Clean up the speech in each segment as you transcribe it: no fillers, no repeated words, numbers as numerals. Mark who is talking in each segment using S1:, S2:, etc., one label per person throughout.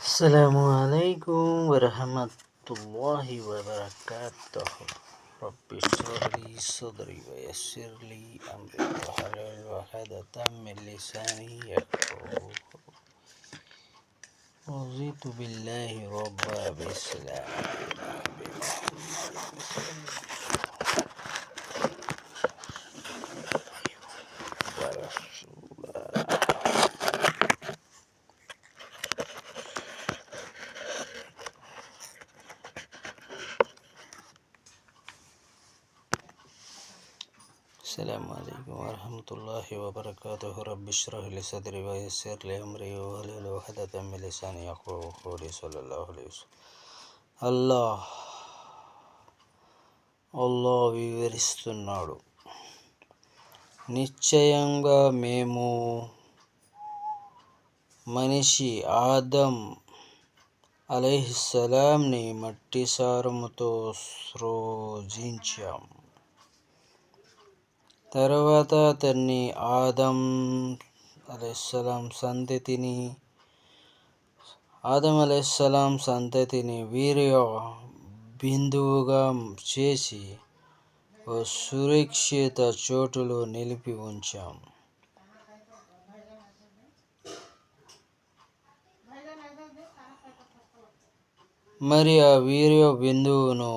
S1: Assalamualaikum warahmatullahi wabarakatuh. Rabbi shrah li sadri wa yassir li amri wahlul 'uqdatam min lisani yafqahu. Raditu billahi rabba bislam. Assalamualaikum warahmatullahi wabarakatuh. Rabbi shrah li sadri wa yassir li amri wahlul 'uqdatam min lisani yafqahu qawli. Sallallahu alaihi wasallam. Allah వివరిస్తున్నాడు, నిశ్చయంగా మేము మనిషి ఆదం అలైహిస్సలాంని మట్టి సారముతో సృజించాం. తర్వాత అతన్ని ఆదం అలైహిస్సలాం సంతతిని వీర్య బిందువుగా చేసి ఓ సురక్షిత చోటులో నిలిపి ఉంచాం. మరి ఆ వీర్య బిందువును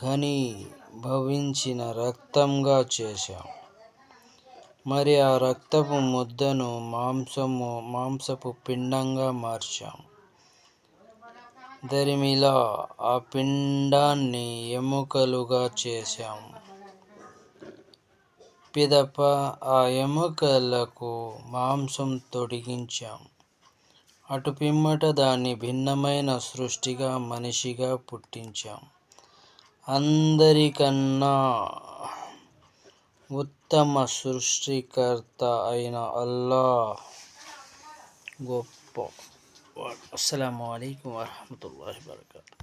S1: ఘనీభవించిన రక్తంగా చేశాం. మరి ఆ రక్తపు ముద్దను మాంసపు పిండంగా మార్చాం. దరిమిలా ఆ పిండాన్ని ఎముకలుగా చేశాం. పిదప ఆ ఎముకలకు మాంసం తొడిగించాం. అటు పిమ్మట దాన్ని భిన్నమైన సృష్టిగా మనిషిగా పుట్టించాం. అందరికన్నా ఉత్తమ సృష్టికర్త అయిన అల్లాహ్ గొప్పవాడు. అస్సలాము అలైకుం వరహమతుల్లాహి వబరకాతుహు.